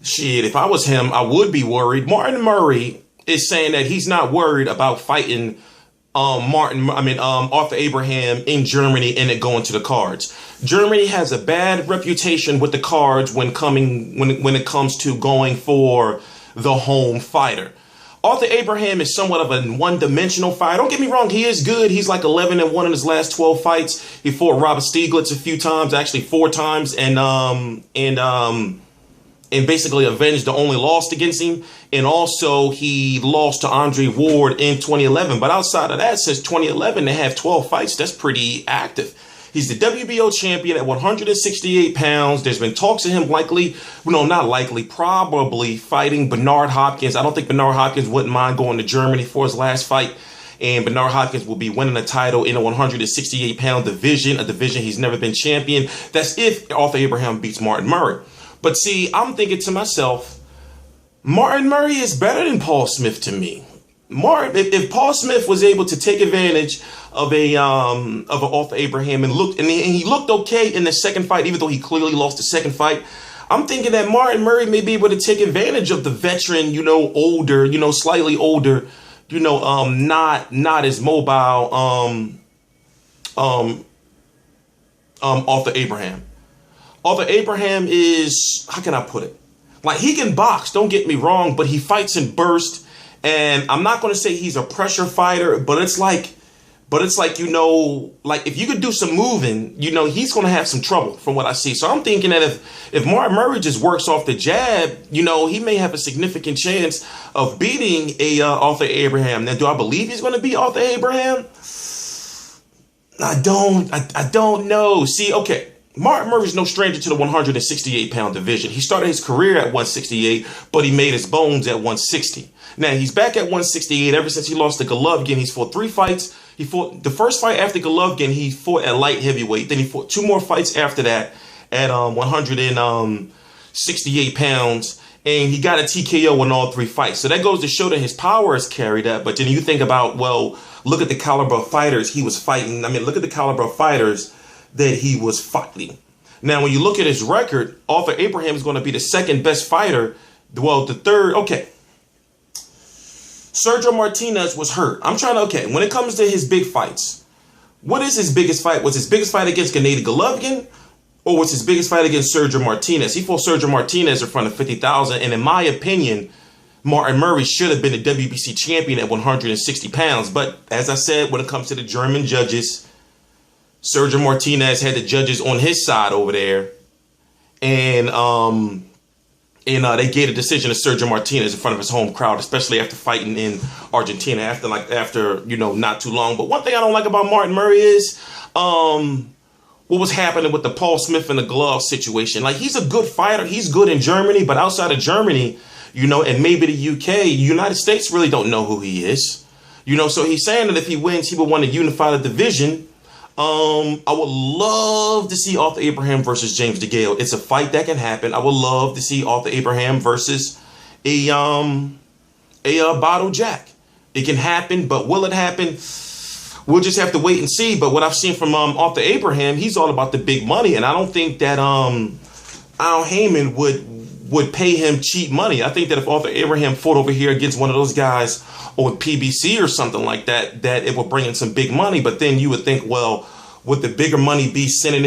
Shit, if I was him, I would be worried. Martin Murray is saying that he's not worried about fighting Arthur Abraham in Germany and it going to the cards. Germany has a bad reputation with the cards when it comes to going for the home fighter. Arthur Abraham is somewhat of a one-dimensional fighter. Don't get me wrong, he is good. He's like 11-1 in his last 12 fights. He fought Robert Stieglitz a few times, actually 4 times, and basically avenged the only loss against him. And also he lost to Andre Ward in 2011. But outside of that, since 2011, they have 12 fights. That's pretty active. He's the WBO champion at 168 pounds. There's been talks of him probably fighting Bernard Hopkins. I don't think Bernard Hopkins wouldn't mind going to Germany for his last fight. And Bernard Hopkins will be winning a title in a 168-pound division, a division he's never been champion. That's if Arthur Abraham beats Martin Murray. But see, I'm thinking to myself, Martin Murray is better than Paul Smith to me. If Paul Smith was able to take advantage of an Arthur Abraham and he looked okay in the second fight, even though he clearly lost the second fight, I'm thinking that Martin Murray may be able to take advantage of the veteran, older, slightly older, not as mobile, Arthur Abraham. Arthur Abraham is, how can I put it? Like, he can box, don't get me wrong, but he fights in burst. And I'm not going to say he's a pressure fighter, but it's like, like if you could do some moving, he's going to have some trouble from what I see. So I'm thinking that if Martin Murray just works off the jab, he may have a significant chance of beating Arthur Abraham. Now, do I believe he's going to beat Arthur Abraham? I don't know. See, okay. Martin Murray's no stranger to the 168-pound division. He started his career at 168, but he made his bones at 160. Now, he's back at 168 ever since he lost to Golovkin. He's fought 3 fights. He fought the first fight after Golovkin. He fought at light heavyweight. Then he fought 2 more fights after that at 168 pounds. And he got a TKO in all 3 fights. So that goes to show that his power has carried that. But then you think about, well, look at the caliber of fighters he was fighting. Look at the caliber of fighters that he was fighting. Now, when you look at his record, Arthur Abraham is going to be the second best fighter. Well, the third. Okay. Sergio Martinez was hurt. When it comes to his big fights, what is his biggest fight? Was his biggest fight against Gennady Golovkin, or was his biggest fight against Sergio Martinez? He fought Sergio Martinez in front of 50,000. And in my opinion, Martin Murray should have been the WBC champion at 160 pounds. But as I said, when it comes to the German judges, Sergio Martinez had the judges on his side over there, and they gave a decision to Sergio Martinez in front of his home crowd, especially after fighting in Argentina after not too long. But one thing I don't like about Martin Murray is what was happening with the Paul Smith and the glove situation. Like, he's a good fighter, he's good in Germany, but outside of Germany, and maybe the UK, United States really don't know who he is. So he's saying that if he wins, he would want to unify the division. I would love to see Arthur Abraham versus James DeGale. It's a fight that can happen. I would love to see Arthur Abraham versus a Bottle Jack. It can happen, but will it happen? We'll just have to wait and see. But what I've seen from Arthur Abraham, he's all about the big money, and I don't think that Al Heyman would pay him cheap money. I think that if Arthur Abraham fought over here against one of those guys on PBC or something like that, that it would bring in some big money. But then you would think, well, would the bigger money be sending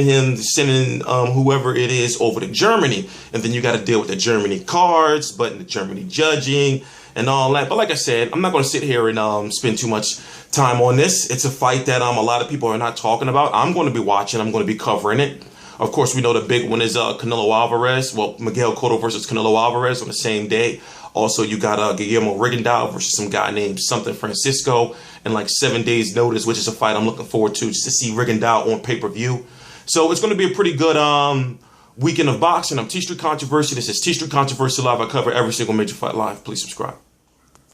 whoever it is over to Germany? And then you got to deal with the Germany cards, but the Germany judging and all that. But like I said, I'm not going to sit here and spend too much time on this. It's a fight that a lot of people are not talking about. I'm going to be watching. I'm going to be covering it. Of course, we know the big one is Canelo Alvarez. Well, Miguel Cotto versus Canelo Alvarez on the same day. Also, you got Guillermo Rigondeaux versus some guy named something Francisco in like 7 days notice, which is a fight I'm looking forward to, just to see Rigondeaux on pay-per-view. So it's going to be a pretty good weekend of boxing. I'm T Street Controversy. This is T Street Controversy Live. I cover every single major fight live. Please subscribe.